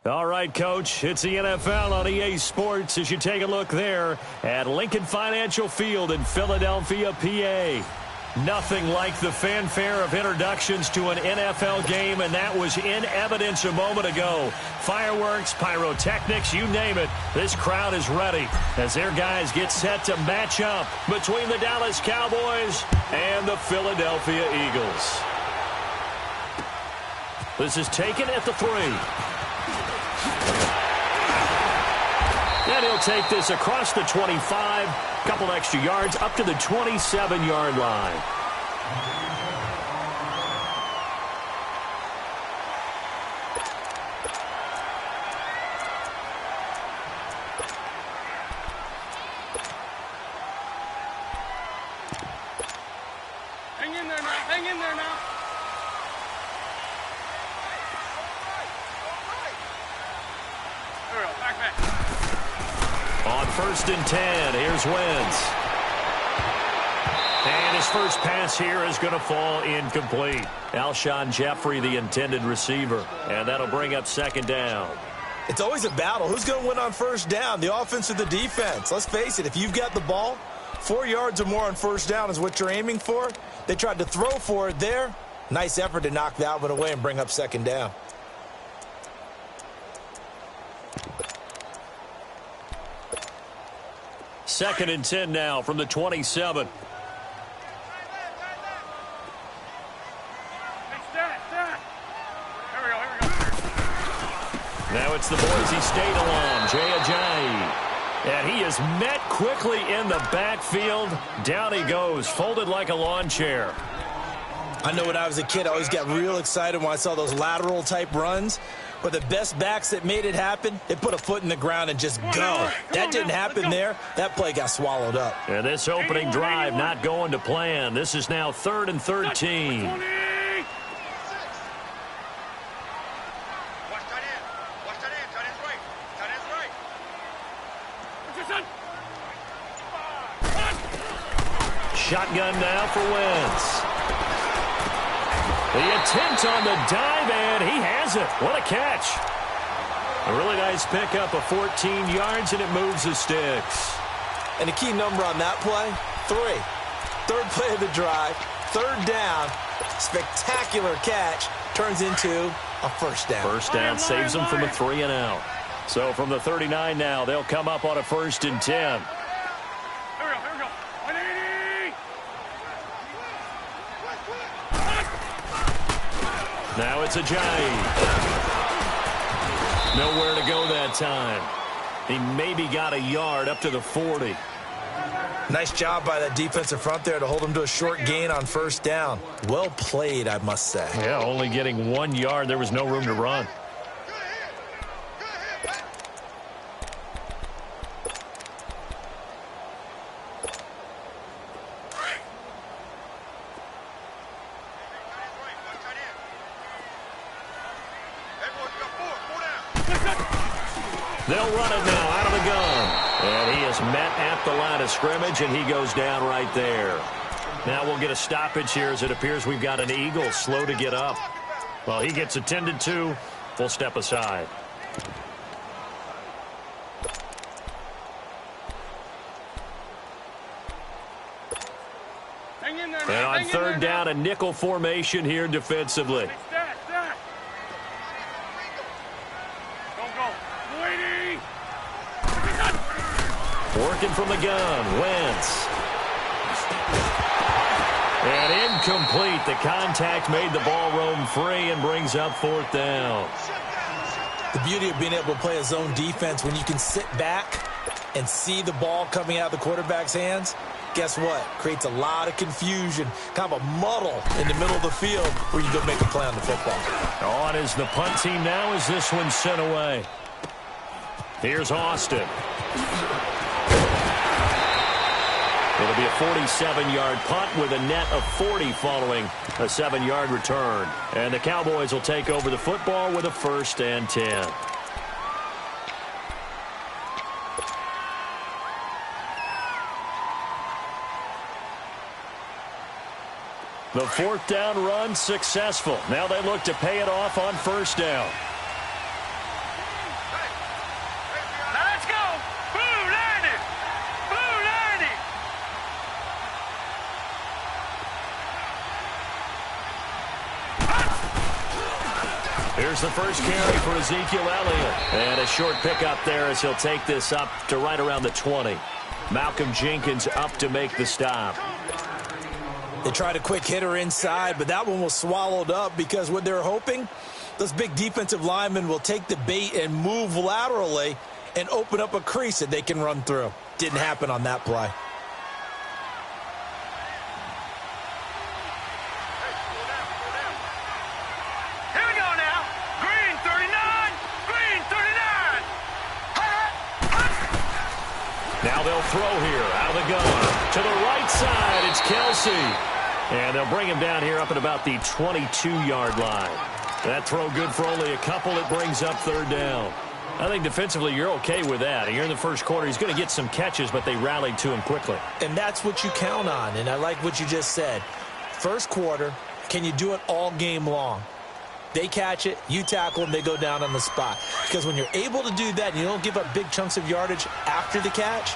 All right, Coach, it's the NFL on EA Sports as you take a look there at Lincoln Financial Field in Philadelphia, PA. Nothing like the fanfare of introductions to an NFL game, and that was in evidence a moment ago. Fireworks, pyrotechnics, you name it. This crowd is ready as their guys get set to match up between the Dallas Cowboys and the Philadelphia Eagles. This is taken at the 3. And he'll take this across the 25, couple extra yards up to the 27-yard line. Hang in there now, hang in there now. There we go, back. On 1st and 10, here's Wentz. And his first pass here is going to fall incomplete. Alshon Jeffrey, the intended receiver. And that'll bring up 2nd down. It's always a battle. Who's going to win on 1st down, the offense or the defense? Let's face it, if you've got the ball, 4 yards or more on 1st down is what you're aiming for. They tried to throw for it there. Nice effort to knock that one away and bring up 2nd down. Second and 10 now from the 27. Now it's the Boise State alum, Jay Ajayi. And he is met quickly in the backfield. Down he goes, folded like a lawn chair. I know when I was a kid, I always got real excited when I saw those lateral-type runs. But the best backs that made it happen, they put a foot in the ground and just go. That didn't happen there. That play got swallowed up. And this opening drive not going to plan. This is now 3rd and 13. Shotgun now for Wentz. The attempt on the dive, and he has it. What a catch. A really nice pickup of 14 yards, and it moves the sticks. And the key number on that play, 3. 3rd play of the drive, 3rd down, spectacular catch, turns into a 1st down. 1st down saves them from a 3 and out. So from the 39 now, they'll come up on a 1st and 10. Now it's Ajayi. Nowhere to go that time. He maybe got a yard up to the 40. Nice job by that defensive front there to hold him to a short gain on 1st down. Well played, I must say. Yeah, only getting 1 yard. There was no room to run. They'll run it now out of the gun. And he is met at the line of scrimmage, and he goes down right there. Now we'll get a stoppage here as it appears we've got an Eagle slow to get up. Well, he gets attended to. We'll step aside. And on 3rd down, a nickel formation here defensively. Working from the gun, Wentz. And incomplete. The contact made the ball roam free and brings up 4th down. The beauty of being able to play a zone defense when you can sit back and see the ball coming out of the quarterback's hands, guess what? Creates a lot of confusion, kind of a muddle in the middle of the field where you go make a play on the football. On is the punt team now as this one's sent away. Here's Austin. It'll be a 47-yard punt with a net of 40 following a 7-yard return. And the Cowboys will take over the football with a 1st and 10. The 4th down run successful. Now they look to pay it off on 1st down. Here's the first carry for Ezekiel Elliott. And a short pickup there as he'll take this up to right around the 20. Malcolm Jenkins up to make the stop. They tried a quick hitter inside, but that one was swallowed up because what they're hoping, those big defensive linemen will take the bait and move laterally and open up a crease that they can run through. Didn't happen on that play. Here we go now. Green 39. Green 39. Now they'll throw here out of the gun. To the right side, it's Kelsey. And they'll bring him down here up at about the 22-yard line. That throw good for only a couple. It brings up third down. I think defensively you're okay with that. Here in the first quarter, he's going to get some catches, but they rallied to him quickly. And that's what you count on, and I like what you just said. First quarter, can you do it all game long? They catch it, you tackle them, they go down on the spot. Because when you're able to do that and you don't give up big chunks of yardage after the catch,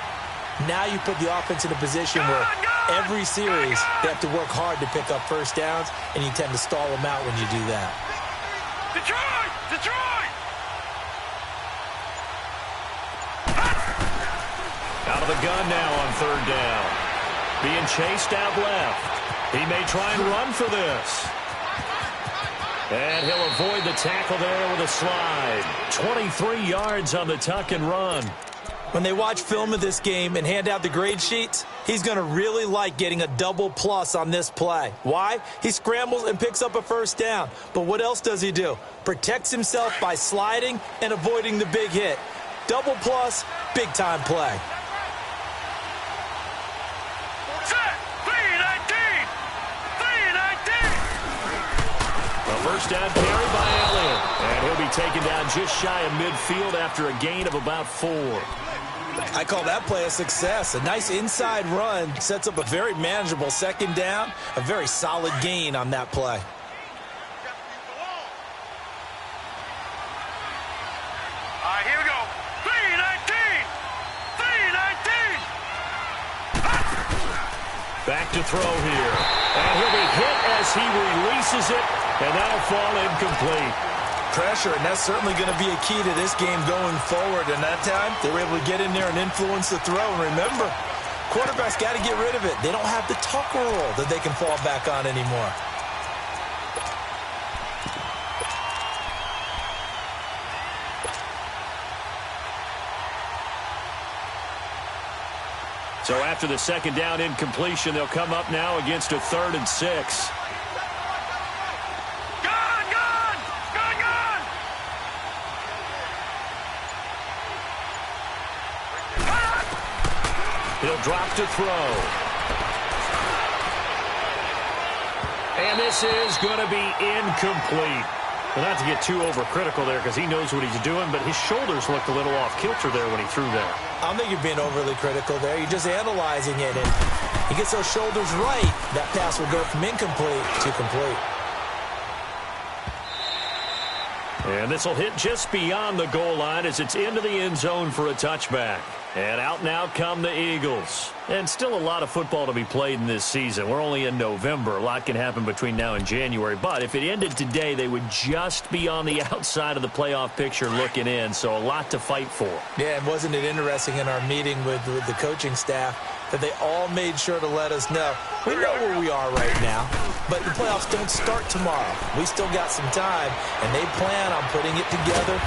now you put the offense in a position where every series they have to work hard to pick up first downs, and you tend to stall them out when you do that. Detroit! Detroit! Out of the gun now on third down. Being chased out left. He may try and run for this. And he'll avoid the tackle there with a slide. 23 yards on the tuck and run. When they watch film of this game and hand out the grade sheets, he's going to really like getting a double plus on this play. Why? He scrambles and picks up a first down. But what else does he do? Protects himself by sliding and avoiding the big hit. Double plus, big-time play. First down carry by Elliott. And he'll be taken down just shy of midfield after a gain of about 4. I call that play a success. A nice inside run sets up a very manageable second down. A very solid gain on that play. All right, here we go. 319! 319! Back to throw here. And he'll be hit as he releases it. And that'll fall incomplete. Pressure, and that's certainly going to be a key to this game going forward. And that time, they were able to get in there and influence the throw. And remember, quarterbacks got to get rid of it. They don't have the Tucker rule that they can fall back on anymore. So after the second down incompletion, they'll come up now against a 3rd and 6. He'll drop to throw. And this is going to be incomplete. Well, not to get too overcritical there because he knows what he's doing, but his shoulders looked a little off kilter there when he threw there. I don't think you're being overly critical there. You're just analyzing it, and he gets those shoulders right. That pass will go from incomplete to complete. And this will hit just beyond the goal line as it's into the end zone for a touchback. And out now come the Eagles. And still a lot of football to be played in this season. We're only in November. A lot can happen between now and January. But if it ended today, they would just be on the outside of the playoff picture looking in. So a lot to fight for. Yeah, and wasn't it interesting in our meeting with the coaching staff that they all made sure to let us know, we know where we are right now, but the playoffs don't start tomorrow. We still got some time, and they plan on putting it together,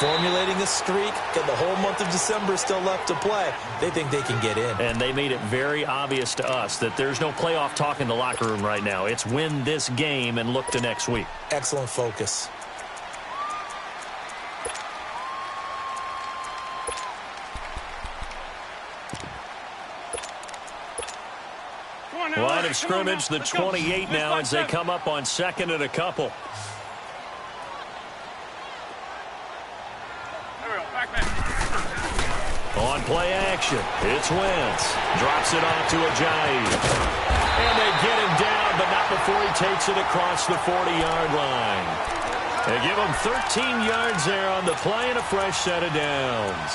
formulating a streak, and the whole month of December is still left to play. They think they can get in. And they made it very obvious to us that there's no playoff talk in the locker room right now. It's win this game and look to next week. Excellent focus. Line of scrimmage, the 28 now as they come up on 2nd and a couple. On play action, it's Wentz. Drops it off to Ajayi. And they get him down, but not before he takes it across the 40-yard line. They give him 13 yards there on the play and a fresh set of downs.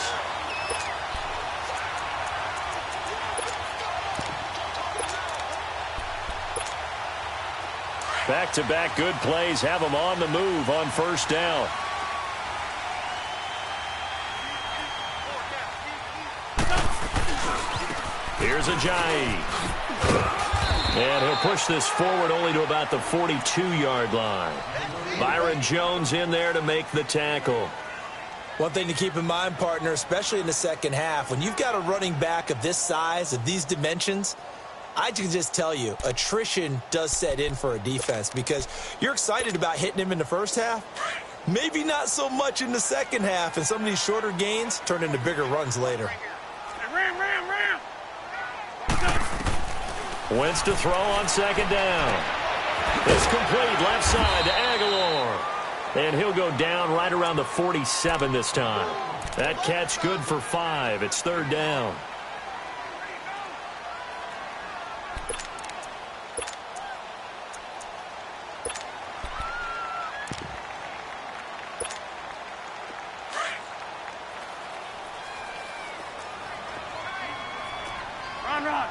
Back-to-back good plays have them on the move on first down. Here's Ajayi. And he'll push this forward only to about the 42-yard line. Byron Jones in there to make the tackle. One thing to keep in mind, partner, especially in the second half, when you've got a running back of this size, of these dimensions, I can just tell you, attrition does set in for a defense because you're excited about hitting him in the first half. Maybe not so much in the second half, and some of these shorter gains turn into bigger runs later. Wentz to throw on second down. It's complete left side to Aguilar. And he'll go down right around the 47 this time. That catch good for 5. It's third down. Run.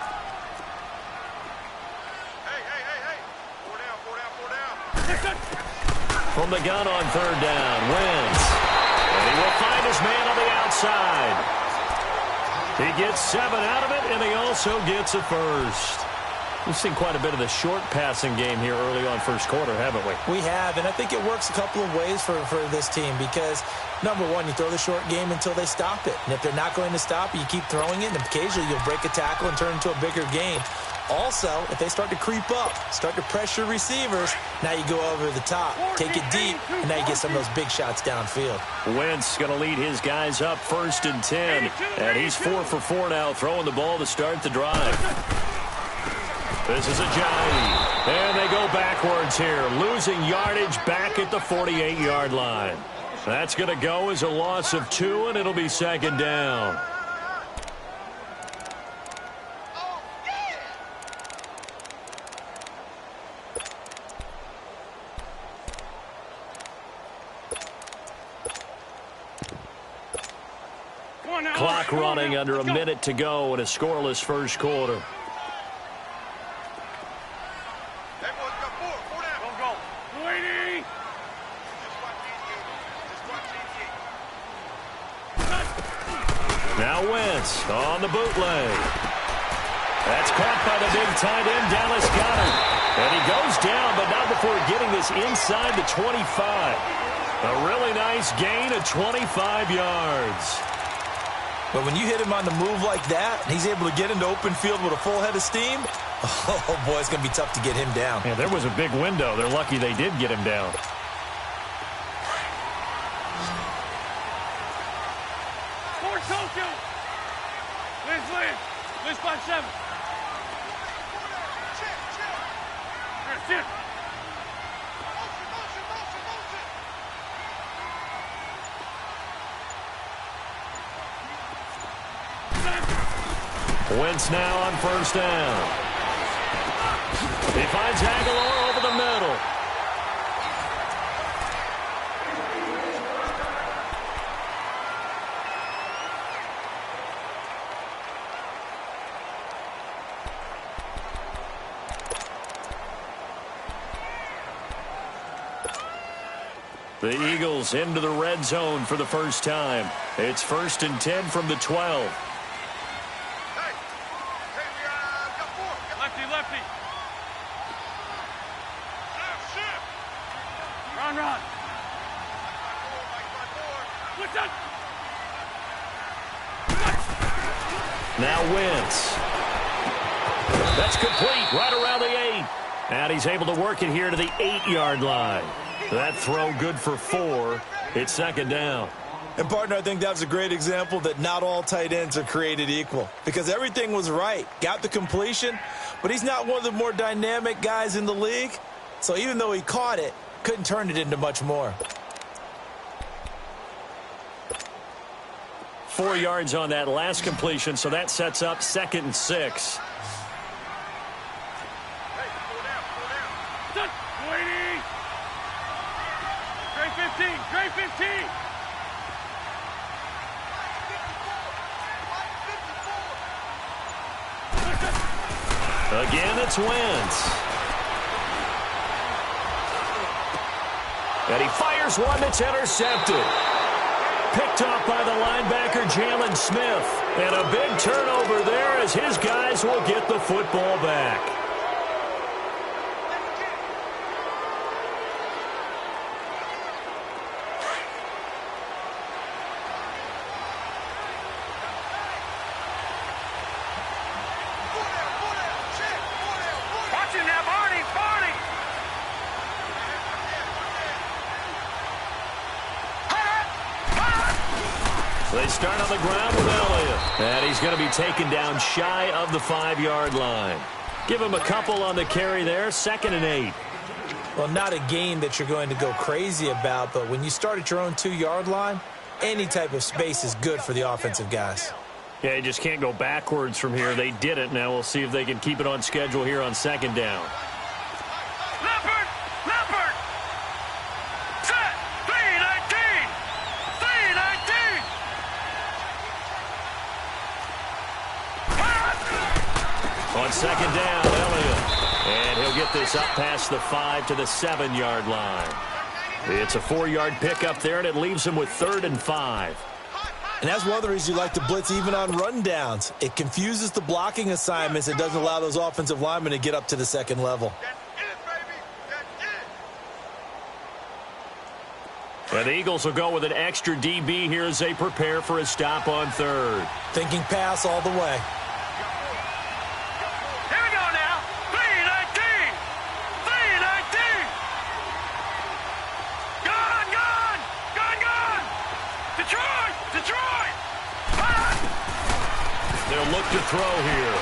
From the gun on third down, Wentz. And he will find his man on the outside. He gets 7 out of it, and he also gets a first. We've seen quite a bit of the short passing game here early on first quarter, haven't we? We have, and I think it works a couple of ways for this team because, number one, you throw the short game until they stop it. And if they're not going to stop it, you keep throwing it, and occasionally you'll break a tackle and turn into a bigger game. Also, if they start to creep up, start to pressure receivers, now you go over the top, take it deep, and now you get some of those big shots downfield. Wentz going to lead his guys up 1st and 10, and he's 4 for 4 now, throwing the ball to start the drive. This is Ajayi, and they go backwards here, losing yardage back at the 48-yard line. That's going to go as a loss of 2, and it'll be second down. Clock running under a minute to go in a scoreless first quarter. Now Wentz on the bootleg. That's caught by the big tight end, Dallas Goedert. And he goes down, but not before getting this inside the 25. A really nice gain of 25 yards. But when you hit him on the move like that, and he's able to get into open field with a full head of steam, oh, boy, it's going to be tough to get him down. Yeah, there was a big window. They're lucky they did get him down. Liz by 7. Sit. Wentz now on first down. He finds Aguilar over the middle. The Eagles into the red zone for the first time. It's 1st and 10 from the 12. Lefty. Run. Now Wentz. That's complete right around the 8. And he's able to work it here to the 8-yard line. That throw good for 4. It's second down. And, partner, I think that was a great example that not all tight ends are created equal because everything was right. Got the completion, but he's not one of the more dynamic guys in the league. So even though he caught it, couldn't turn it into much more. 4 yards on that last completion, so that sets up 2nd and 6. Great 15. Again, it's Wentz. And he fires one that's intercepted. Picked off by the linebacker, Jalen Smith. And a big turnover there as his guys will get the football back. Watch it now, Barney, Barney. They start on the ground with Elliott. And he's going to be taken down shy of the 5-yard line. Give him a couple on the carry there. 2nd and 8. Well, not a gain that you're going to go crazy about, but when you start at your own 2-yard line, any type of space is good for the offensive guys. Yeah, you just can't go backwards from here. They did it. Now we'll see if they can keep it on schedule here on 2nd down. Leopard, Leopard. Set, 319. 319. On 2nd down, Elliott. And he'll get this up past the 5 to the 7-yard line. It's a 4-yard pickup there, and it leaves him with 3rd and 5. And that's one of the reasons you like to blitz even on rundowns. It confuses the blocking assignments. It doesn't allow those offensive linemen to get up to the 2nd level. And the Eagles will go with an extra DB here as they prepare for a stop on 3rd. Thinking pass all the way. Here we go now. 319. 319. Gone, gone. Gone, gone. Detroit, Detroit. They'll look to throw here.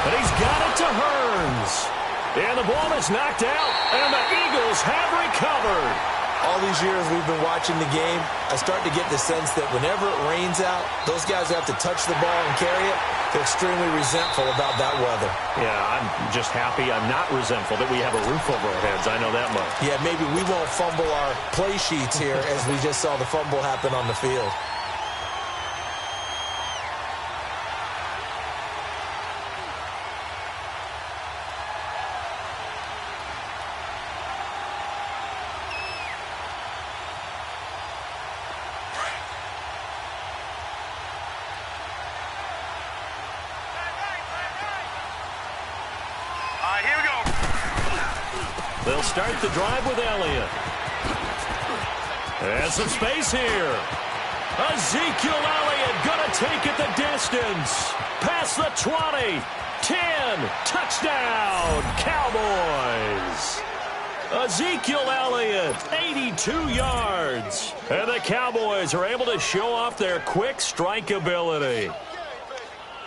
And he's got it to Hearns. And the ball is knocked out, and the Eagles have recovered. All these years we've been watching the game, I start to get the sense that whenever it rains out, those guys who have to touch the ball and carry it, they're extremely resentful about that weather. Yeah, I'm just happy I'm not resentful that we have a roof over our heads. I know that much. Yeah, maybe we won't fumble our play sheets here as we just saw the fumble happen on the field. Here we go. They'll start the drive with Elliott. And some space here. Ezekiel Elliott going to take it the distance. Past the 20. 10. Touchdown, Cowboys. Ezekiel Elliott, 82 yards. And the Cowboys are able to show off their quick strike ability.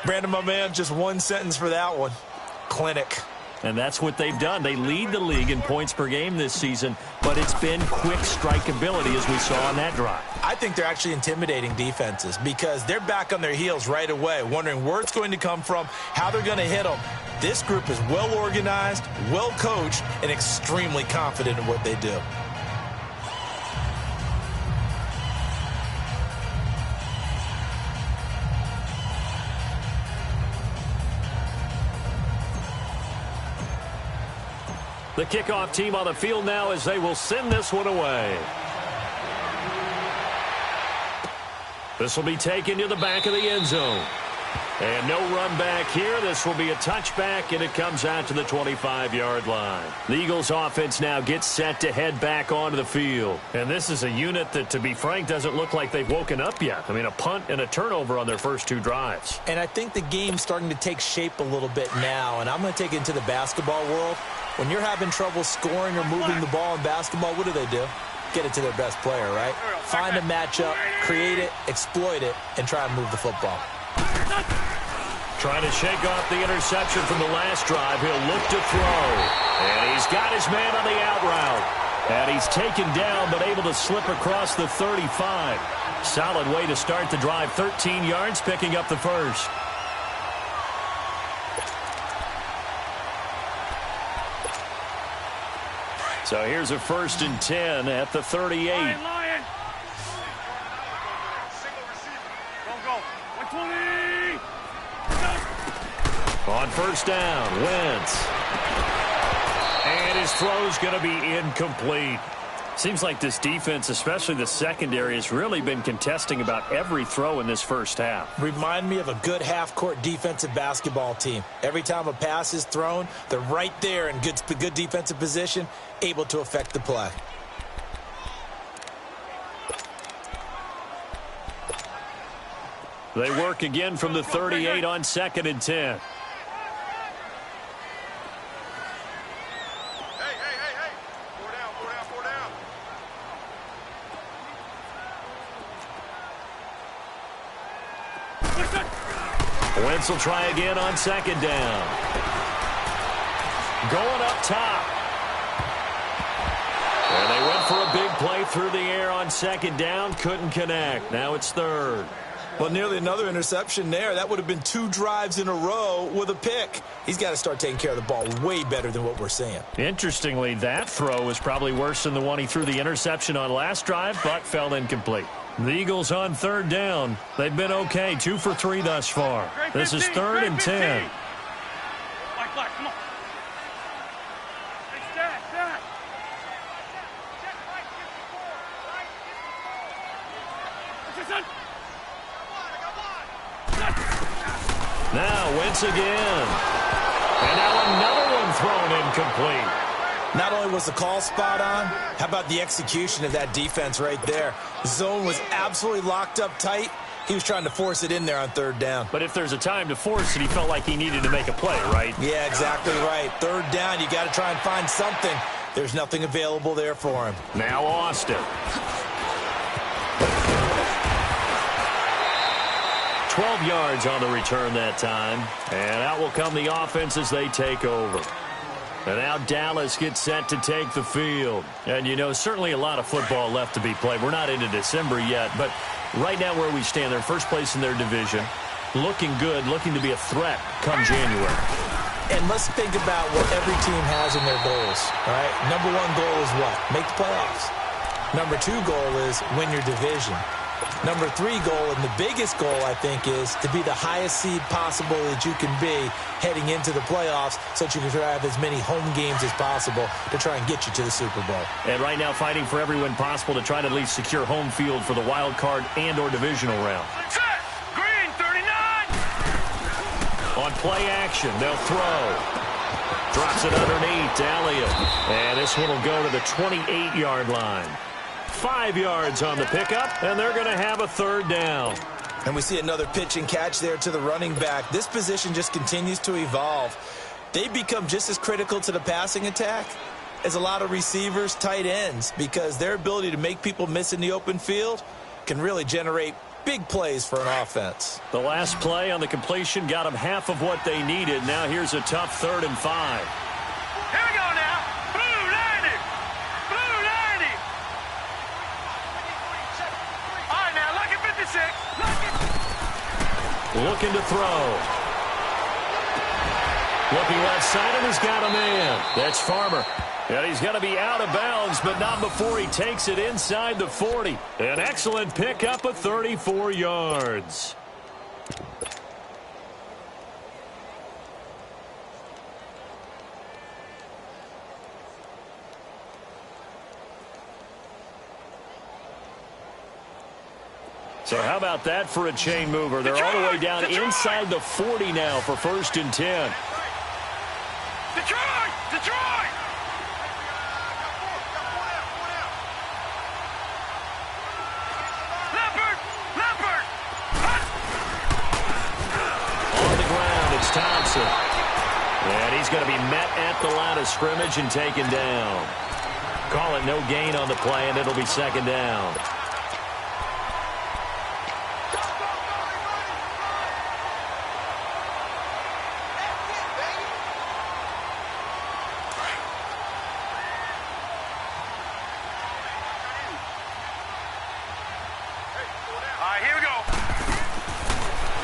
Brandon, my man, just one sentence for that one. Clinic. And that's what they've done. They lead the league in points per game this season, but it's been quick strike ability as we saw on that drive. I think they're actually intimidating defenses because they're back on their heels right away, wondering where it's going to come from, how they're going to hit them. This group is well organized, well coached, and extremely confident in what they do. The kickoff team on the field now as they will send this one away. This will be taken to the back of the end zone. And no run back here. This will be a touchback, and it comes out to the 25-yard line. The Eagles offense now gets set to head back onto the field. And this is a unit that, to be frank, doesn't look like they've woken up yet. I mean, a punt and a turnover on their first 2 drives. And I think the game's starting to take shape a little bit now, and I'm going to take it into the basketball world. When you're having trouble scoring or moving the ball in basketball, what do? Get it to their best player, right? Find a matchup, create it, exploit it, and try and move the football. Trying to shake off the interception from the last drive. He'll look to throw. And he's got his man on the out route. And he's taken down but able to slip across the 35. Solid way to start the drive. 13 yards, picking up the first. So here's a 1st and 10 at the 38. Lion. Go. 120. On 1st down, Wentz. And his throw's going to be incomplete. Seems like this defense, especially the secondary, has really been contesting about every throw in this first half. Remind me of a good half-court defensive basketball team. Every time a pass is thrown, they're right there in good defensive position, able to affect the play. They work again from the 38 on 2nd and 10. Wentz will try again on 2nd down. Going up top. And they went for a big play through the air on 2nd down. Couldn't connect. Now it's 3rd. Well, nearly another interception there. That would have been 2 drives in a row with a pick. He's got to start taking care of the ball way better than what we're seeing. Interestingly, that throw was probably worse than the one he threw the interception on last drive, but fell incomplete. The Eagles on 3rd down. They've been okay, 2 for 3 thus far. This is 3rd and 10. Come on. Now Wentz again. And now another one thrown incomplete. Not only was the call spot on, how about the execution of that defense right there? The zone was absolutely locked up tight. He was trying to force it in there on 3rd down. But if there's a time to force it, he felt like he needed to make a play, right? Yeah, exactly right. 3rd down, you got to try and find something. There's nothing available there for him. Now Austin. 12 yards on the return that time. And out will come the offense as they take over. And now Dallas gets set to take the field. And, you know, certainly a lot of football left to be played. We're not into December yet, but right now where we stand, they're first place in their division. Looking good, looking to be a threat come January. And let's think about what every team has in their goals, all right? Number 1 goal is what? Make the playoffs. Number 2 goal is win your division. Number 3 goal, and the biggest goal, I think, is to be the highest seed possible that you can be heading into the playoffs so that you can have as many home games as possible to try and get you to the Super Bowl. And right now fighting for every win possible to try to at least secure home field for the wild card and or divisional round. Set! Green 39! On play action, they'll throw. Drops it underneath to Elliott. And this one will go to the 28-yard line. 5 yards on the pickup, and they're going to have a 3rd down. And we see another pitch and catch there to the running back. This position just continues to evolve. They become just as critical to the passing attack as a lot of receivers, tight ends, because their ability to make people miss in the open field can really generate big plays for an offense. The last play on the completion got them half of what they needed. Now here's a tough 3rd and 5. Here we go now. Blue 90. Blue 90. All right, now, look at 56. Looking to throw. Looking left side, and he's got a man. That's Farmer. And he's going to be out of bounds, but not before he takes it inside the 40. An excellent pickup of 34 yards. So how about that for a chain mover? They're all the way down inside the 40 now for 1st and 10. Detroit! Detroit! Leopard! Leopard! On the ground, it's Thompson. And he's going to be met at the line of scrimmage and taken down. Call it no gain on the play, and it'll be 2nd down.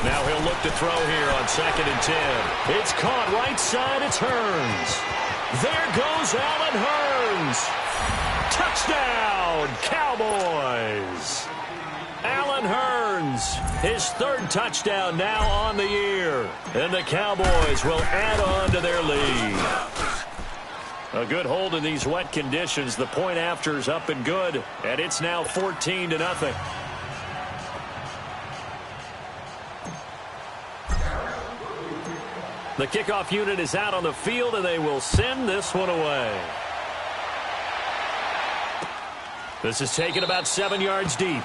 Now he'll look to throw here on 2nd and 10. It's caught right side. It's Hearns. There goes Allen Hearns. Touchdown, Cowboys. Allen Hearns, his 3rd touchdown now on the year. And the Cowboys will add on to their lead. A good hold in these wet conditions. The point after is up and good, and it's now 14-0. The kickoff unit is out on the field, and they will send this one away. This is taken about 7 yards deep.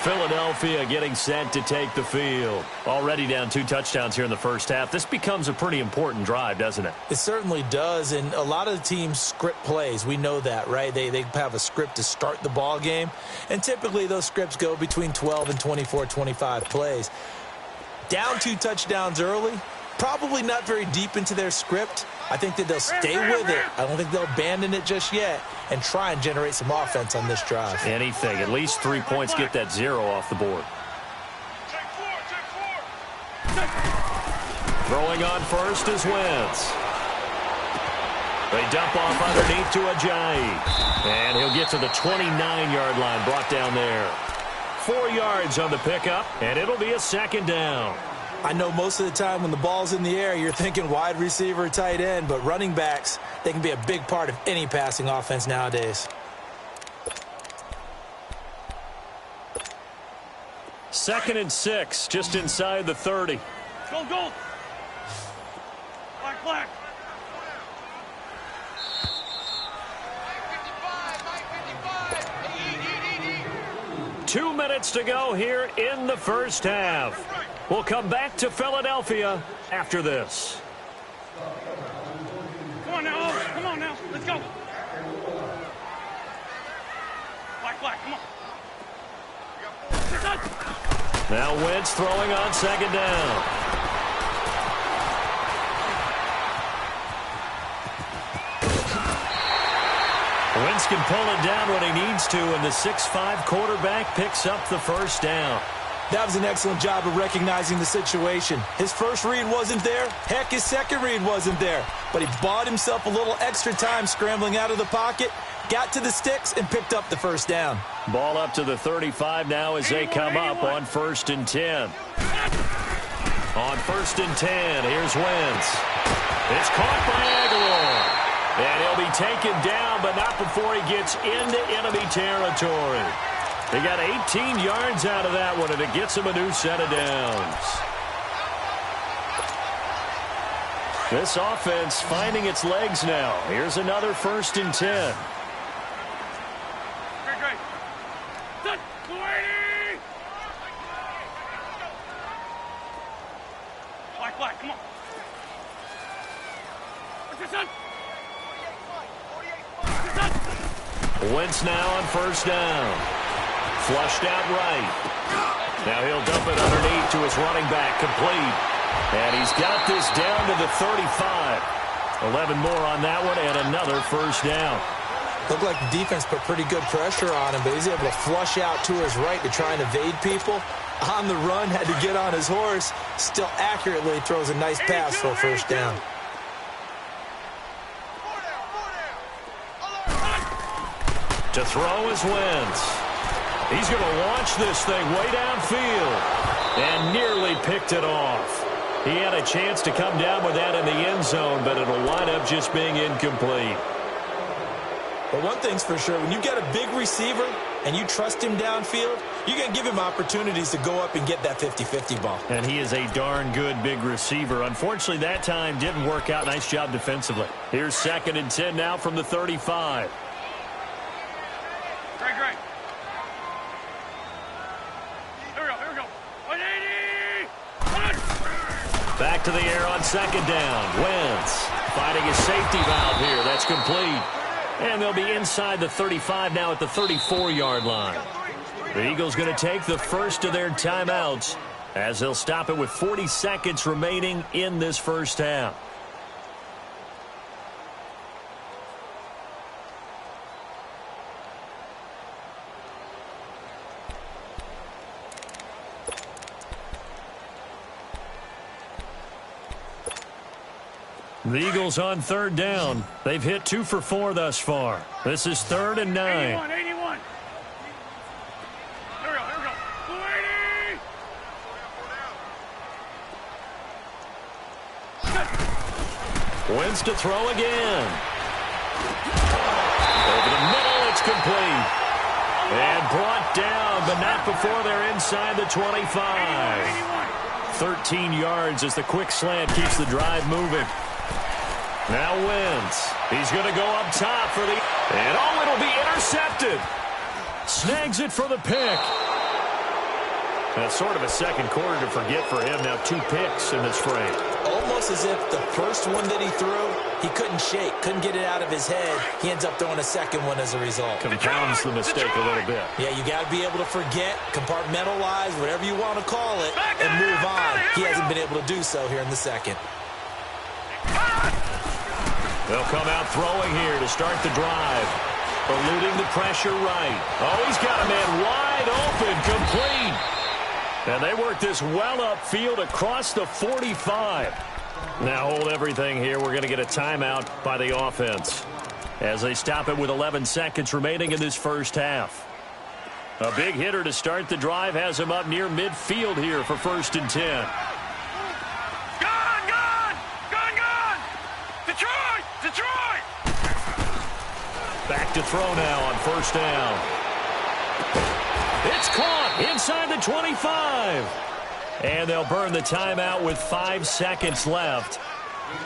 Philadelphia getting set to take the field. Already down 2 touchdowns here in the first half. This becomes a pretty important drive, doesn't it? It certainly does, and a lot of the teams script plays. We know that, right? They have a script to start the ball game, and typically those scripts go between 12 and 24, 25 plays. Down 2 touchdowns early, probably not very deep into their script. I think that they'll stay with it. I don't think they'll abandon it just yet and try and generate some offense on this drive. Anything. At least 3 points, get that 0 off the board. Throwing on first is Wentz. They dump off underneath to Ajayi. And he'll get to the 29-yard line, brought down there. 4 yards on the pickup, and it'll be a second down. I know most of the time when the ball's in the air, you're thinking wide receiver, tight end, but running backs, they can be a big part of any passing offense nowadays. 2nd and 6, just inside the 30. Go, go. Black, black. 2 minutes to go here in the first half. We'll come back to Philadelphia after this. Come on now, come on now. Let's go. Black, black, come on. Now Wentz throwing on second down. Wentz can pull it down when he needs to, and the 6'5" quarterback picks up the first down. That was an excellent job of recognizing the situation. His first read wasn't there. Heck, his second read wasn't there. But he bought himself a little extra time scrambling out of the pocket, got to the sticks, and picked up the first down. Ball up to the 35 now as they come up on 1st and 10. On 1st and 10, here's Wentz. It's caught by Aguilar. And he'll be taken down, but not before he gets into enemy territory. They got 18 yards out of that one, and it gets him a new set of downs. This offense finding its legs now. Here's another 1st and 10. Great. Set. 280. Black, black, come on. What's your son? Wentz now on 1st down. Flushed out right. Now he'll dump it underneath to his running back, complete. And he's got this down to the 35. 11 more on that one, and another 1st down. Looked like the defense put pretty good pressure on him, but he's able to flush out to his right to try and evade people. On the run, had to get on his horse. Still accurately throws a nice pass for a 1st down. To throw is Wentz. He's going to launch this thing way downfield and nearly picked it off. He had a chance to come down with that in the end zone, but it'll wind up just being incomplete. But one thing's for sure, when you get a big receiver and you trust him downfield, you're going to give him opportunities to go up and get that 50-50 ball. And he is a darn good big receiver. Unfortunately, that time didn't work out. Nice job defensively. Here's 2nd and 10 now from the 35. Great. Here we go. 180. Back to the air on 2nd down. Wentz finding his safety valve here. That's complete. And they'll be inside the 35 now at the 34-yard line. The Eagles going to take the first of their timeouts as they'll stop it with 40 seconds remaining in this first half. The Eagles on 3rd down. They've hit 2 for 4 thus far. This is 3rd and 9. 81. Here we go. 280. Wins to throw again. Over the middle, it's complete. And brought down, but not before they're inside the 25. 13 yards as the quick slant keeps the drive moving. Now Wentz. He's going to go up top for the... And oh, it'll be intercepted. Snags it for the pick. That's sort of a second quarter to forget for him. Now 2 picks in this frame. Almost as if the first one that he threw, he couldn't shake, couldn't get it out of his head. He ends up throwing a second one as a result. Compounds the mistake a little bit. Yeah, you got to be able to forget, compartmentalize, whatever you want to call it, and move on. He hasn't been able to do so here in the second. They'll come out throwing here to start the drive. Eluding the pressure right. Oh, he's got a man wide open, complete. And they work this well upfield across the 45. Now hold everything here. We're going to get a timeout by the offense as they stop it with 11 seconds remaining in this first half. A big hitter to start the drive has him up near midfield here for 1st and 10. Detroit! Back to throw now on 1st down. It's caught inside the 25. And they'll burn the timeout with 5 seconds left.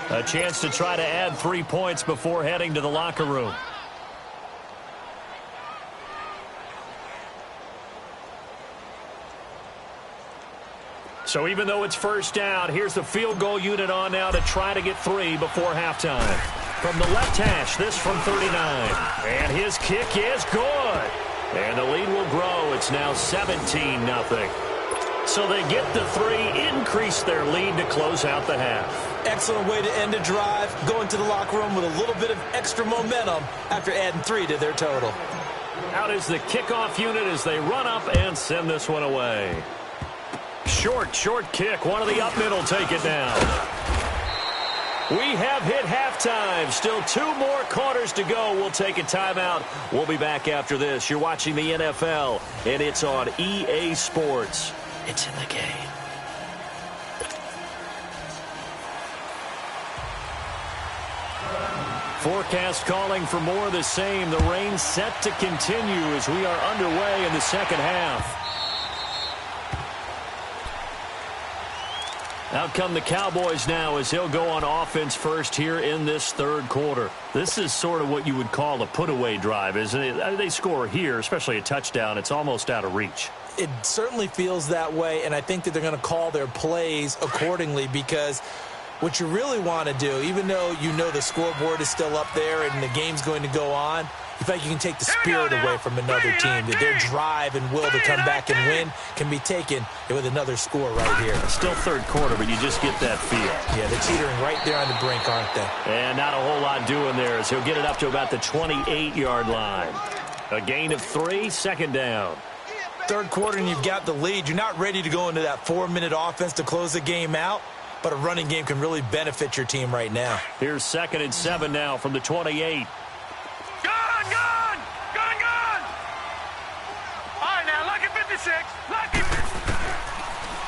A chance to try to add 3 points before heading to the locker room. So even though it's 1st down, here's the field goal unit on now to try to get 3 before halftime. From the left hash, this from 39. And his kick is good. And the lead will grow. It's now 17-0. So they get the 3, increase their lead to close out the half. Excellent way to end a drive. Going to the locker room with a little bit of extra momentum after adding 3 to their total. Out is the kickoff unit as they run up and send this one away. Short kick. One of the up middle take it down. We have hit halftime. Still 2 more quarters to go. We'll take a timeout. We'll be back after this. You're watching the NFL, and it's on EA Sports. It's in the game. Forecast calling for more of the same. The rain set to continue as we are underway in the second half. Out come the Cowboys now as he'll go on offense first here in this 3rd quarter. This is sort of what you would call a put-away drive, isn't it? They score here, especially a touchdown. It's almost out of reach. It certainly feels that way, and I think that they're going to call their plays accordingly because what you really want to do, even though you know the scoreboard is still up there and the game's going to go on, you feel like you can take the spirit away from another team, that their drive and will to come back and win can be taken with another score right here. Still 3rd quarter, but you just get that feel. Yeah, they're teetering right there on the brink, aren't they? And not a whole lot doing there as he'll get it up to about the 28-yard line. A gain of 3, 2nd down. 3rd quarter and you've got the lead. You're not ready to go into that 4-minute offense to close the game out, but a running game can really benefit your team right now. Here's 2nd and 7 now from the 28.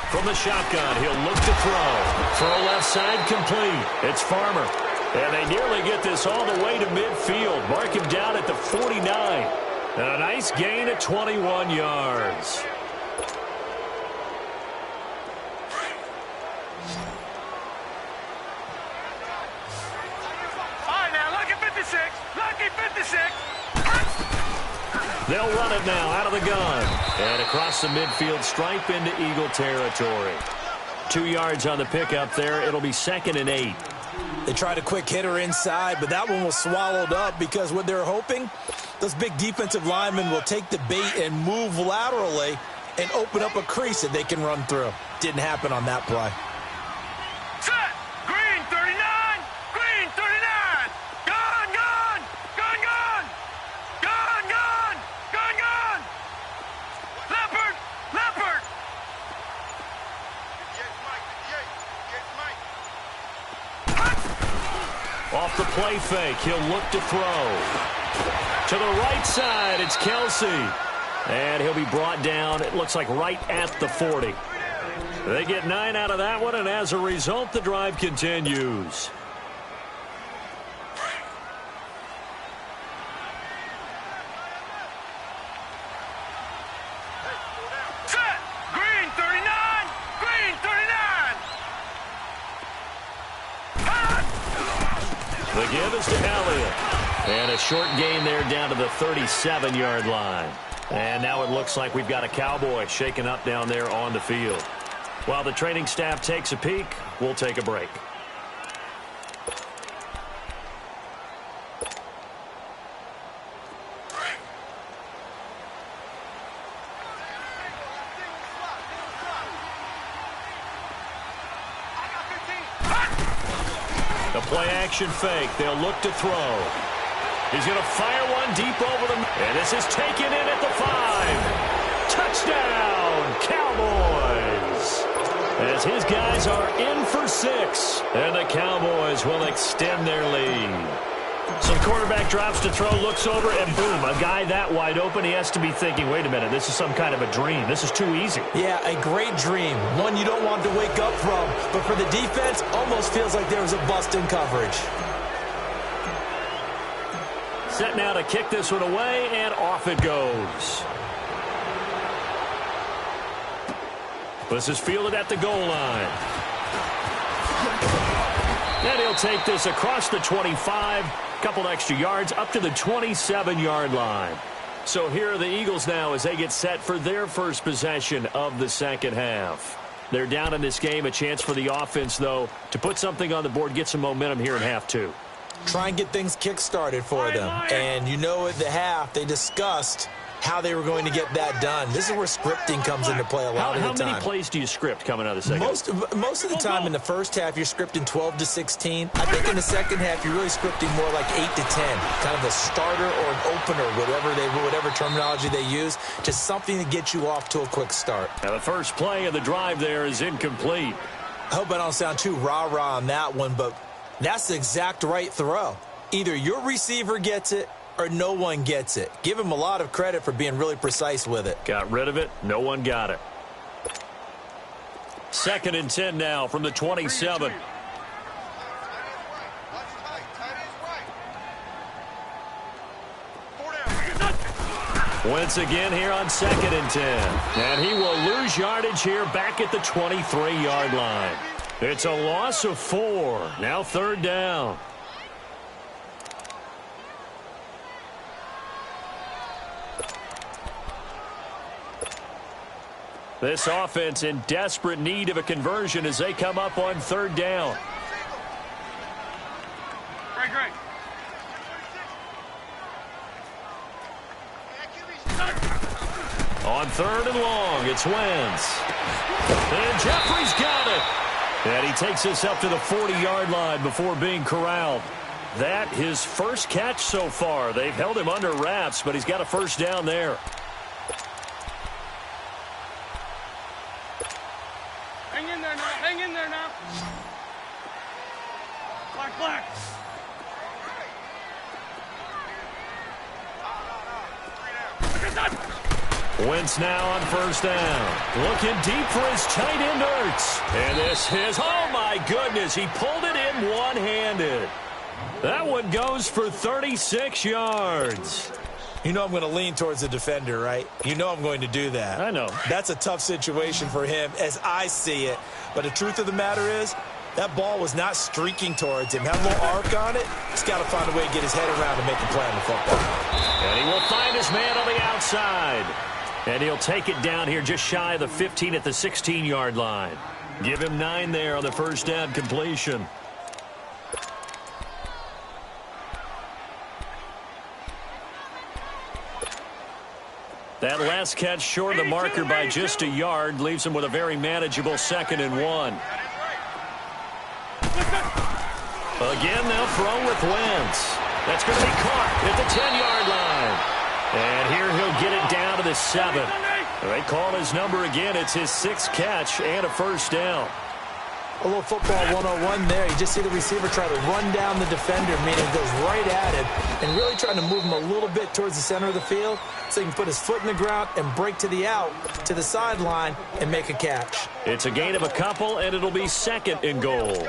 From the shotgun, he'll look to throw. Throw left side complete. It's Farmer. And they nearly get this all the way to midfield. Mark him down at the 49. And a nice gain of 21 yards. All right, now, lucky 56. Lucky 56. They'll run it now out of the gun. And across the midfield stripe into Eagle territory. 2 yards on the pickup there. It'll be 2nd and 8. They tried a quick hitter inside, but that one was swallowed up because what they're hoping, those big defensive linemen will take the bait and move laterally and open up a crease that they can run through. Didn't happen on that play. Set. Green 39. Green 39. Gun, gun. Gun, gun. Gun, gun. Gun, gun. Leopard. Leopard. 58, Mike. 58. Off the play fake, he'll look to throw. To the right side, it's Kelsey. And he'll be brought down, it looks like right at the 40. They get 9 out of that one, and as a result, the drive continues. give is to Elliott. And a short gain there down to the 37-yard line. And now it looks like we've got a Cowboy shaking up down there on the field. While the training staff takes a peek, we'll take a break. The play-action fake. They'll look to throw. He's going to fire one deep over them. And this is taken in at the 5. Touchdown, Cowboys. As his guys are in for 6. And the Cowboys will extend their lead. Some quarterback drops to throw, looks over, and boom, a guy that wide open, he has to be thinking, wait a minute, this is some kind of a dream. This is too easy. Yeah, a great dream. One you don't want to wake up from. But for the defense, almost feels like there was a bust in coverage. Set now to kick this one away, and off it goes. This is fielded at the goal line. And he'll take this across the 25. Couple extra yards up to the 27-yard line. So here are the Eagles now as they get set for their first possession of the second half. They're down in this game. A chance for the offense, though, to put something on the board, get some momentum here in half 2. Try and get things kick-started for them. And you know at the half they discussed how they were going to get that done. This is where scripting comes into play a lot of the time. How many plays do you script coming out of the second? Most of the time in the first half, you're scripting 12 to 16. I think in the second half, you're really scripting more like 8 to 10. Kind of a starter or an opener, whatever terminology they use, just something to get you off to a quick start. Now the first play of the drive there is incomplete. I hope I don't sound too rah-rah on that one, but that's the exact right throw. Either your receiver gets it or no one gets it. Give him a lot of credit for being really precise with it. Got rid of it. No one got it. 2nd and 10 now from the 27. Wentz again here on 2nd and 10. And he will lose yardage here back at the 23-yard line. It's a loss of 4. Now 3rd down. This offense in desperate need of a conversion as they come up on 3rd down. Great. On 3rd and long, it's Wentz. And Jeffrey's got it. And he takes this up to the 40-yard line before being corralled. That his first catch so far. They've held him under wraps, but he's got a first down there. Hang in there now. Black. Wentz now on 1st down. Looking deep for his tight end, Ertz. And this is, oh my goodness, he pulled it in one-handed. That one goes for 36 yards. You know I'm going to lean towards the defender, right? You know I'm going to do that. I know. That's a tough situation for him as I see it. But the truth of the matter is, that ball was not streaking towards him. Had a little arc on it. He's got to find a way to get his head around and make a play on the football. And he will find his man on the outside. And he'll take it down here just shy of the 15 at the 16-yard line. Give him 9 there on the first down completion. That last catch short of the marker by just a yard leaves him with a very manageable 2nd and 1. Again, they'll throw with Wentz. That's going to be caught at the 10-yard line. And here he'll get it down to the 7. They call his number again. It's his 6th catch and a first down. A little football 101 there. You just see the receiver try to run down the defender, meaning goes right at him, and really trying to move him a little bit towards the center of the field so he can put his foot in the ground and break to the out, to the sideline, and make a catch. It's a gain of a couple, and it'll be 2nd and goal.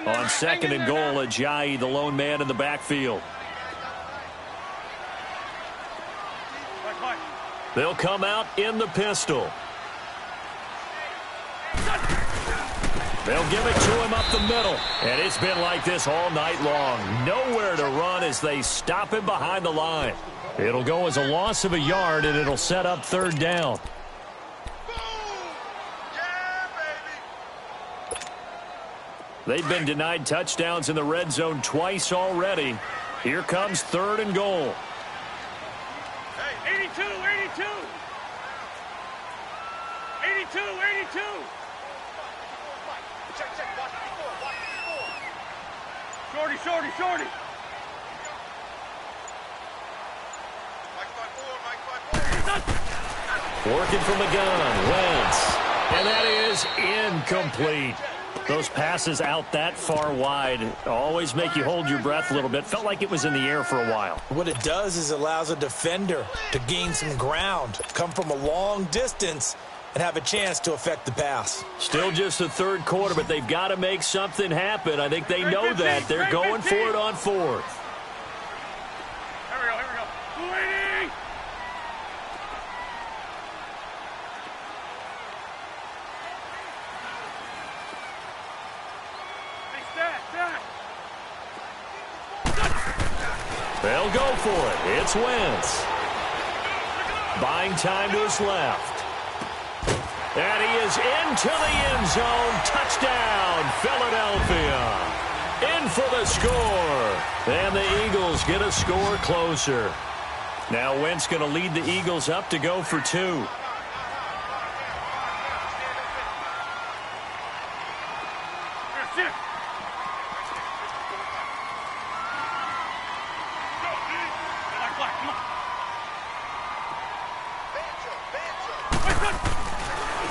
On 2nd and goal, Ajayi, the lone man in the backfield. They'll come out in the pistol. They'll give it to him up the middle. And it's been like this all night long. Nowhere to run as they stop him behind the line. It'll go as a loss of a yard, and it'll set up third down. They've been denied touchdowns in the red zone twice already. Here comes third and goal. Hey, 82, 82. 82, 82. Shorty, shorty, shorty. Working from the gun, Wentz. And that is incomplete. Those passes out that far wide always make you hold your breath a little bit. Felt like it was in the air for a while. What it does is it allows a defender to gain some ground, come from a long distance, and have a chance to affect the pass. Still just the third quarter, but they've got to make something happen. I think they know that. They're going for it on fourth. Here we go, here we go. 280. Hey, stat. They'll go for it. It's Wentz. Buying time to his left. And he is into the end zone. Touchdown, Philadelphia. In for the score. And the Eagles get a score closer. Now Wentz going to lead the Eagles up to go for two.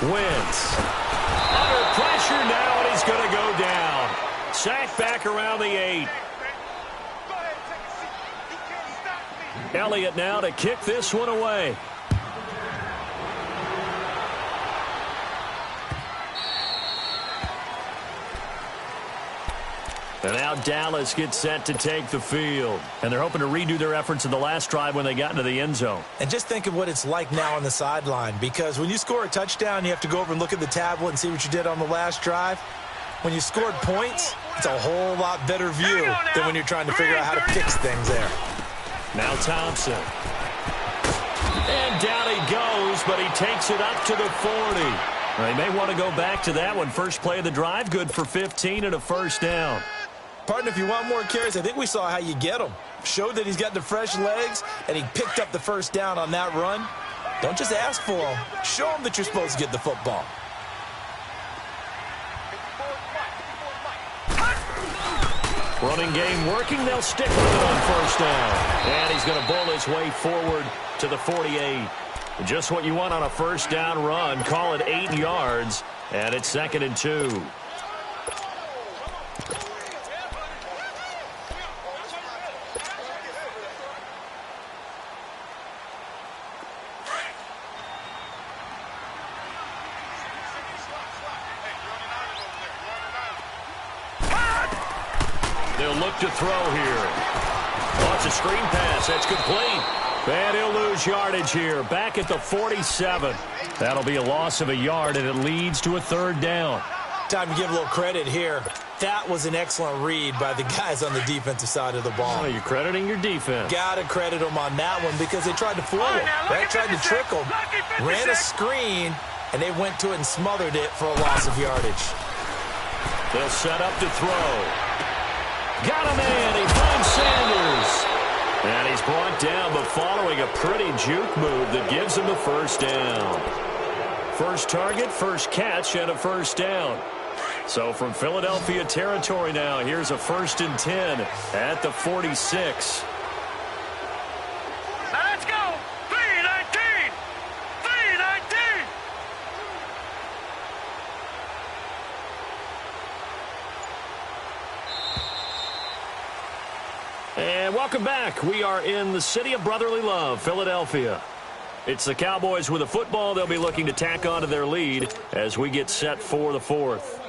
Wentz under pressure now, and he's going to go down. Sacked back around the 8. Elliott now to kick this one away. And now Dallas gets set to take the field. And they're hoping to redo their efforts in the last drive when they got into the end zone. And just think of what it's like now on the sideline, because when you score a touchdown, you have to go over and look at the tablet and see what you did on the last drive. When you scored points, it's a whole lot better view than when you're trying to figure out how to fix things there. Now Thompson. And down he goes, but he takes it up to the 40. They may want to go back to that one. First play of the drive, good for 15 and a first down. Partner, if you want more carries, I think we saw how you get him. Showed that he's got the fresh legs, and he picked up the first down on that run. Don't just ask for him. Show him that you're supposed to get the football. Running game working. They'll stick with it on first down. And he's going to bull his way forward to the 48. Just what you want on a first down run. Call it 8 yards, and it's 2nd and 2. They'll look to throw here. Wants a screen pass. That's complete. And he'll lose yardage here. Back at the 47. That'll be a loss of a yard, and it leads to a third down. Time to give a little credit here. That was an excellent read by the guys on the defensive side of the ball. Oh, you're crediting your defense. Got to credit them on that one because they tried to fool him. They tried to trick him. Ran a screen, and they went to it and smothered it for a loss of yardage. They'll set up to throw. Got a man. He finds Sanders. And he's brought down, but following a pretty juke move that gives him the first down. First target, first catch, and a first down. So from Philadelphia territory now, here's a 1st and 10 at the 46. Now let's go. 3-19. 3-19. And welcome back. We are in the city of brotherly love, Philadelphia. It's the Cowboys with a football. They'll be looking to tack on to their lead as we get set for the 4th.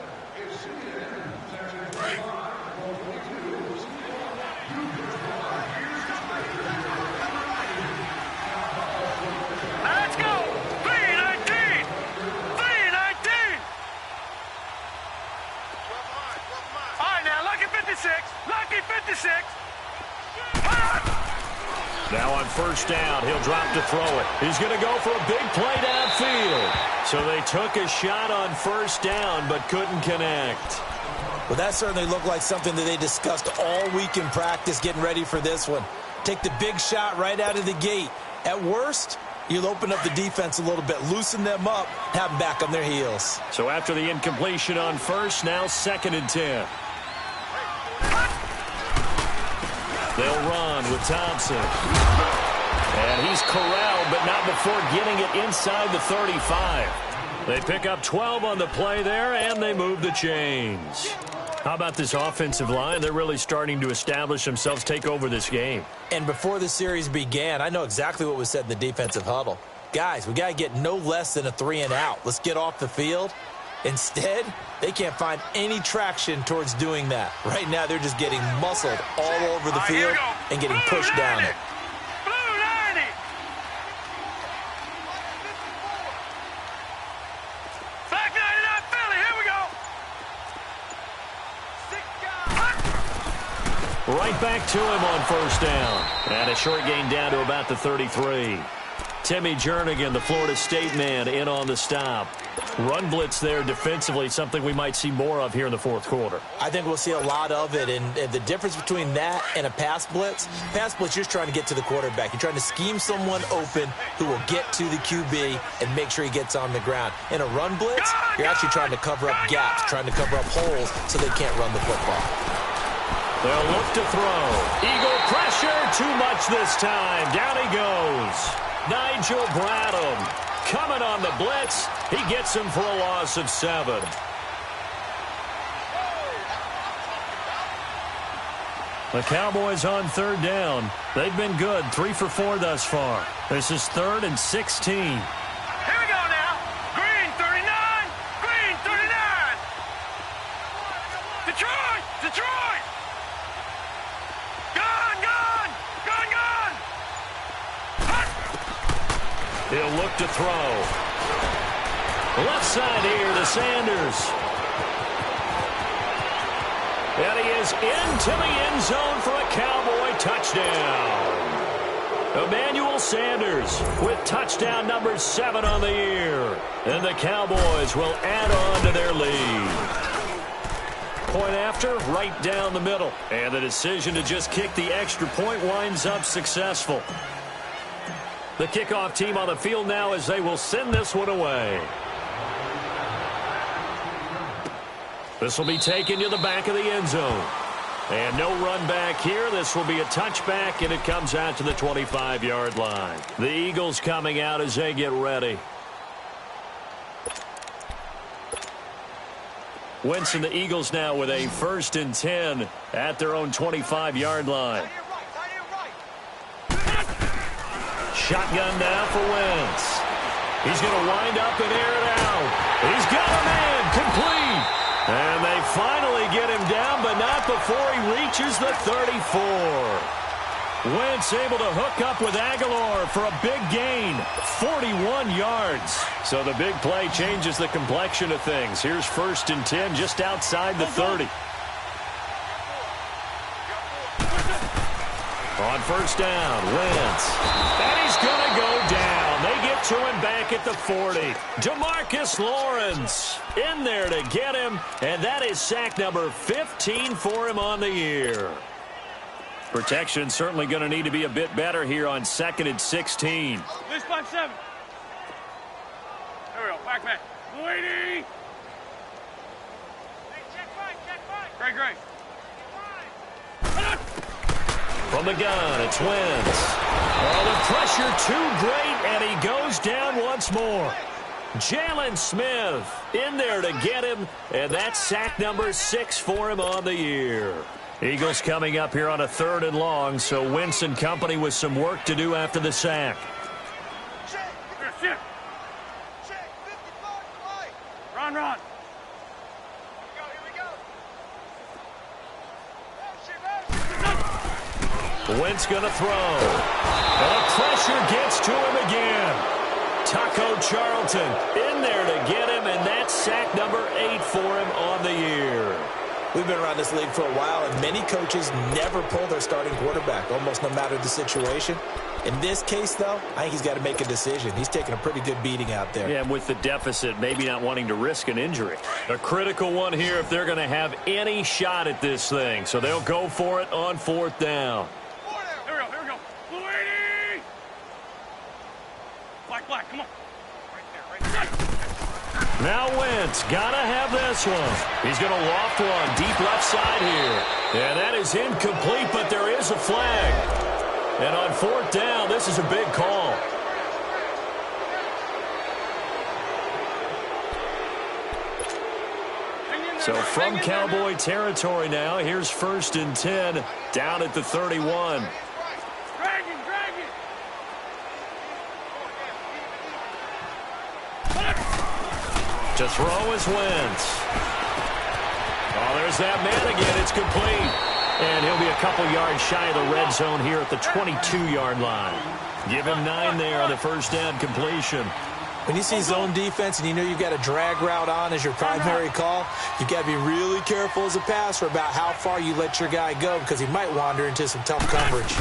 Let's go. 3-19. 3-19. 56. Lucky 56. Now on first down, he'll drop to throw it. He's going to go for a big play downfield. So they took a shot on first down but couldn't connect. Well, that certainly looked like something that they discussed all week in practice getting ready for this one. Take the big shot right out of the gate. At worst, you'll open up the defense a little bit, loosen them up, have them back on their heels. So after the incompletion on first, now 2nd and 10. They'll run with Thompson. And he's corralled, but not before getting it inside the 35. They pick up 12 on the play there, and they move the chains. How about this offensive line? They're really starting to establish themselves, take over this game. And before the series began, I know exactly what was said in the defensive huddle. Guys, we got to get no less than a 3-and-out. Let's get off the field. Instead, they can't find any traction towards doing that. Right now, they're just getting muscled all over the field and getting pushed down it. Blue 90. Back 99 Philly. Here we go. Right back to him on first down. And a short gain down to about the 33. Timmy Jernigan, the Florida State man, in on the stop. Run blitz there defensively, something we might see more of here in the fourth quarter. I think we'll see a lot of it, and the difference between that and a pass blitz, you're just trying to get to the quarterback. You're trying to scheme someone open who will get to the QB and make sure he gets on the ground. In a run blitz, you're actually trying to cover up gaps, trying to cover up holes so they can't run the football. They'll look to throw. Eagle pressure, too much this time. Down he goes. Nigel Bradham coming on the blitz. He gets him for a loss of 7. The Cowboys on third down. They've been good, 3 for 4 thus far. This is 3rd and 16. Here we go now. Green 39. Green 39. Detroit. Detroit. Gone. Gone. Gone. Gone. He'll look to throw. Left side here to Sanders. And he is into the end zone for a Cowboy touchdown. Emmanuel Sanders with touchdown number 7 on the year. And the Cowboys will add on to their lead. Point after, right down the middle. And the decision to just kick the extra point winds up successful. The kickoff team on the field now as they will send this one away. This will be taken to the back of the end zone. And no run back here. This will be a touchback, and it comes out to the 25-yard line. The Eagles coming out as they get ready. Wentz and the Eagles now with a 1st and 10 at their own 25-yard line. Shotgun now for Wentz. He's going to wind up and air it out. He's got a man complete. And they finally get him down, but not before he reaches the 34. Wentz able to hook up with Aguilar for a big gain, 41 yards. So the big play changes the complexion of things. Here's 1st and 10 just outside the 30. On first down, Wentz. And he's going to go down. They get to him back at the 40. DeMarcus Lawrence in there to get him. And that is sack number 15 for him on the year. Protection certainly going to need to be a bit better here on 2nd and 16. This 5-7. There we go. Back man. Lady. Check right. Great. From the gun, it's Wentz. Oh, the pressure too great, and he goes down once more. Jalen Smith in there to get him, and that's sack number 6 for him on the year. Eagles coming up here on a 3rd and long, so Wentz and company with some work to do after the sack. Check. Run. Wentz going to throw. And the pressure gets to him again. Taco Charlton in there to get him, and that's sack number 8 for him on the year. We've been around this league for a while, and many coaches never pull their starting quarterback, almost no matter the situation. In this case, though, I think he's got to make a decision. He's taking a pretty good beating out there. Yeah, and with the deficit, maybe not wanting to risk an injury. A critical one here if they're going to have any shot at this thing. So they'll go for it on 4th down. Here we go. Blue 80! Black, come on. Right there. Now Wentz, gotta have this one. He's going to loft one deep left side here. And that is incomplete, but there is a flag. And on 4th down, this is a big call. So from Cowboy territory now, here's 1st and 10 down at the 31. Drag it. To throw is Wentz. Oh, there's that man again. It's complete. And he'll be a couple yards shy of the red zone here at the 22-yard line. Give him 9 there on the 1st down completion. When you see zone defense and you know you've got a drag route on as your primary call, you've got to be really careful as a passer about how far you let your guy go because he might wander into some tough coverage.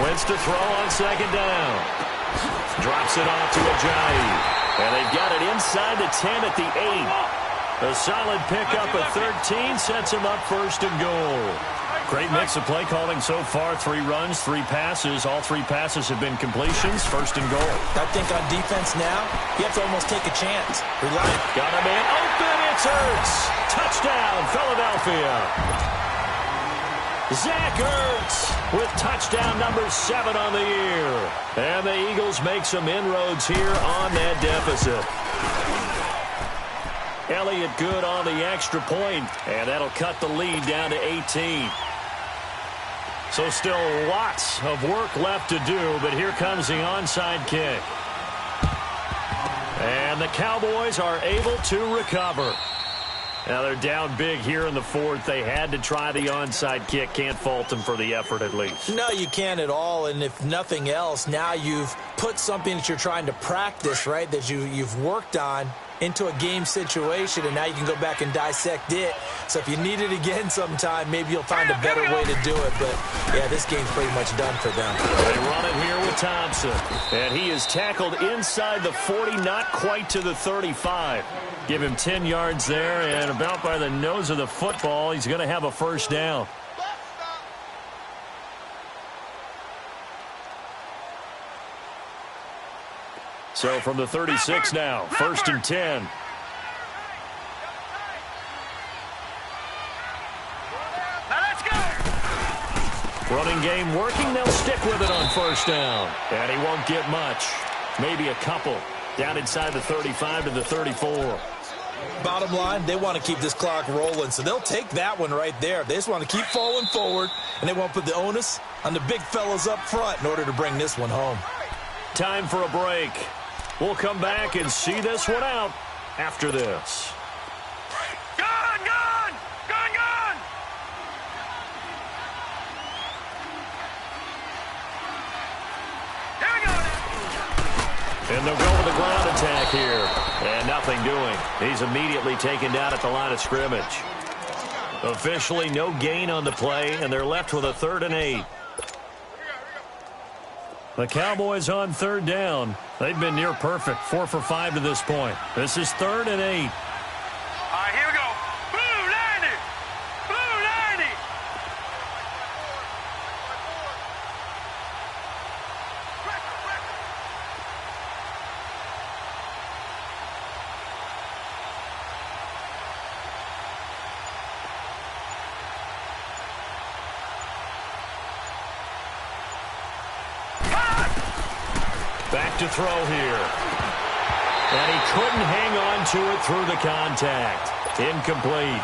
Wentz to throw on 2nd down. Drops it off to Ajayi. And they've got it inside the 10 at the 8. A solid pickup at 13 sets him up 1st and goal. Great mix of play calling so far. 3 runs, 3 passes. All 3 passes have been completions. 1st and goal. I think on defense now, you have to almost take a chance. Rely. Got a man open. It's Ertz. Touchdown, Philadelphia. Zach Ertz with touchdown number 7 on the year. And the Eagles make some inroads here on that deficit. Elliott good on the extra point, and that'll cut the lead down to 18. So still lots of work left to do, but here comes the onside kick. And the Cowboys are able to recover. Now they're down big here in the 4th. They had to try the onside kick. Can't fault them for the effort at least. No, you can't at all. And if nothing else, now you've put something that you're trying to practice, right, that you've worked on into a game situation, and now you can go back and dissect it. So if you need it again sometime, maybe you'll find a better way to do it. But, yeah, this game's pretty much done for them. They run it here with Thompson. And he is tackled inside the 40, not quite to the 35. Give him 10 yards there, and about by the nose of the football, he's going to have a 1st down. So from the 36 now, 1st and 10. Now let's go. Running game working. They'll stick with it on 1st down. And he won't get much. Maybe a couple. Down inside the 35 to the 34. Bottom line, they want to keep this clock rolling, so they'll take that one right there. They just want to keep falling forward, and they won't put the onus on the big fellas up front in order to bring this one home. Time for a break. We'll come back and see this one out after this. Gone! Here we go. And they'll go with the ground attack here. And nothing doing. He's immediately taken down at the line of scrimmage. Officially no gain on the play, and they're left with a 3rd and 8. The Cowboys on 3rd down. They've been near perfect, 4 for 5 to this point. This is 3rd and 8. All right, here we go. Blue 90. Blue 90. Back to throw here. And he couldn't hang on to it through the contact. Incomplete.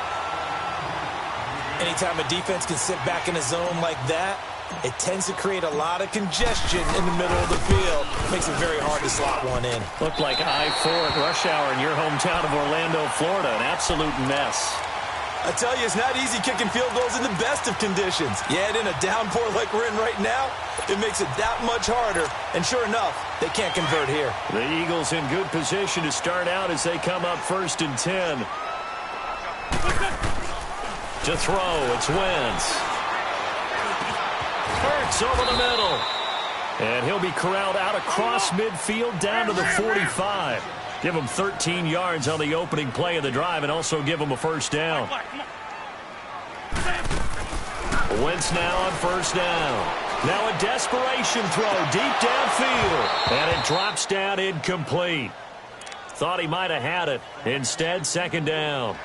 Anytime a defense can sit back in a zone like that, it tends to create a lot of congestion in the middle of the field. Makes it very hard to slot one in. Looked like I-4 at rush hour in your hometown of Orlando, Florida. An absolute mess. I tell you, it's not easy kicking field goals in the best of conditions. Yet in a downpour like we're in right now, it makes it that much harder. And sure enough, they can't convert here. The Eagles in good position to start out as they come up 1st and 10. To throw, it's Wentz. Hurts over the middle. And he'll be corralled out across midfield down to the 45. Give him 13 yards on the opening play of the drive and also give him a first down. Wentz now on first down. Now a desperation throw deep downfield. And it drops down incomplete. Thought he might have had it. Instead, second down.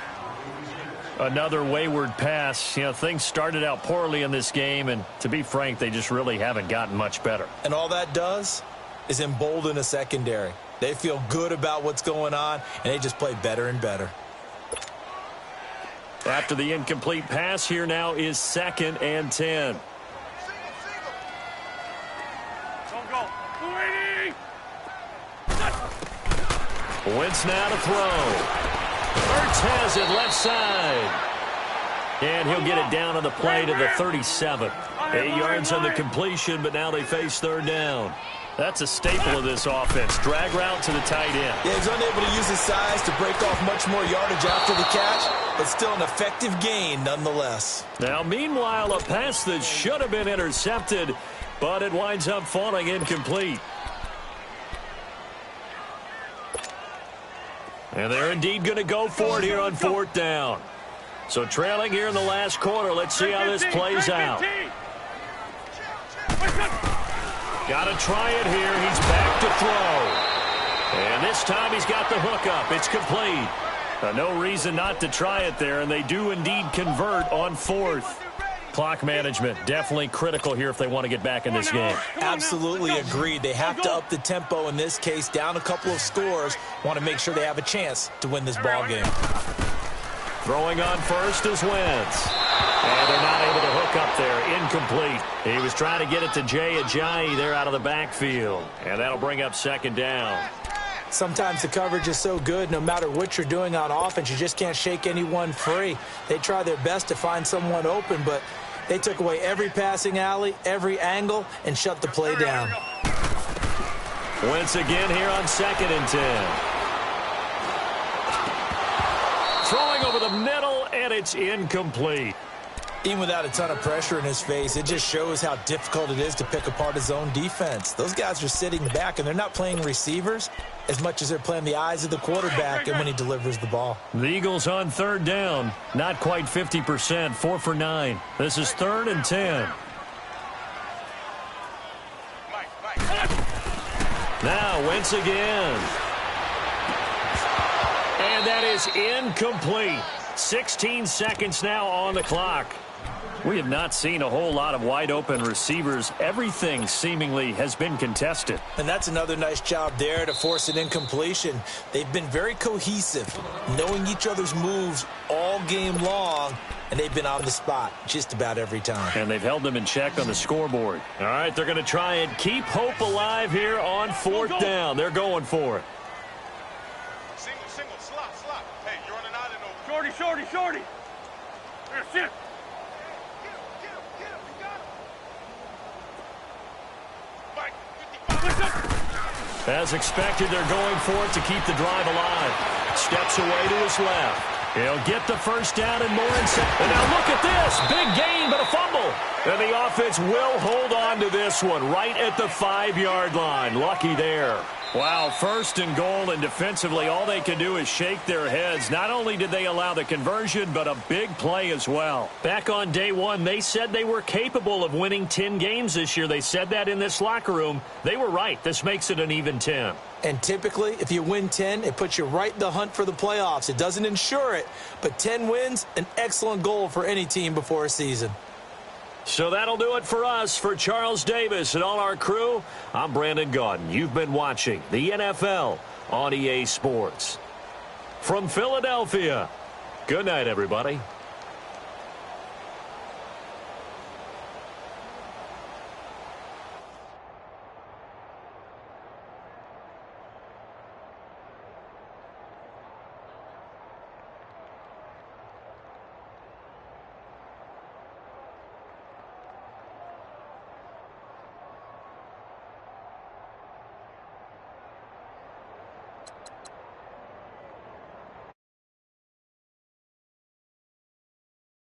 Another wayward pass. You know, things started out poorly in this game, and to be frank, they just really haven't gotten much better. And all that does is embolden a secondary. They feel good about what's going on, and they just play better and better. After the incomplete pass, here now is 2nd and 10. Don't go. 280. Wentz now to throw. Hurts has it left side. And he'll get it down on the play to the 37. 8 yards on the completion, but now they face third down. That's a staple of this offense. Drag route to the tight end. Yeah, he's unable to use his size to break off much more yardage after the catch, but still an effective gain nonetheless. Now, meanwhile, a pass that should have been intercepted, but it winds up falling incomplete. And they're indeed going to go for it here on 4th down. So trailing here in the last quarter. Let's see how this plays out. Got to try it here. He's back to throw. And this time he's got the hook up. It's complete. No reason not to try it there, and they do indeed convert on 4th. Clock management definitely critical here if they want to get back in this game. Absolutely agreed. They have to up the tempo in this case, down a couple of scores. Want to make sure they have a chance to win this ball game. Throwing on first is Wentz. And they're not able to hook up there. Incomplete. He was trying to get it to Jay Ajayi there out of the backfield. And that'll bring up 2nd down. Sometimes the coverage is so good, no matter what you're doing on offense, you just can't shake anyone free. They try their best to find someone open, but they took away every passing alley, every angle, and shut the play down. Wentz again here on 2nd and 10. Throwing over the middle, and it's incomplete. Even without a ton of pressure in his face, it just shows how difficult it is to pick apart his own defense. Those guys are sitting back, and they're not playing receivers as much as they're playing the eyes of the quarterback and when he delivers the ball. The Eagles on 3rd down. Not quite 50%. 4 for 9. This is 3rd and 10. Now Wentz again. And that is incomplete. 16 seconds now on the clock. We have not seen a whole lot of wide-open receivers. Everything seemingly has been contested. And that's another nice job there to force an incompletion. They've been very cohesive, knowing each other's moves all game long, and they've been on the spot just about every time. And they've held them in check on the scoreboard. All right, they're going to try and keep hope alive here on 4th down. They're going for it. Single, slot. Hey, you're on an island over. Shorty. Here, sit. As expected, they're going for it to keep the drive alive. Steps away to his left. He'll get the first down and more in second. And now look at this. Big gain, but a fumble. And the offense will hold on to this one right at the 5-yard line. Lucky there. Wow, 1st and goal, and defensively all they can do is shake their heads. Not only did they allow the conversion, but a big play as well. Back on day 1, they said they were capable of winning 10 games this year. They said that in this locker room. They were right. This makes it an even 10. And typically, if you win 10, it puts you right in the hunt for the playoffs. It doesn't ensure it, but 10 wins, an excellent goal for any team before a season. So that'll do it for us. For Charles Davis and all our crew, I'm Brandon Gaudin. You've been watching the NFL on EA Sports. From Philadelphia, good night, everybody.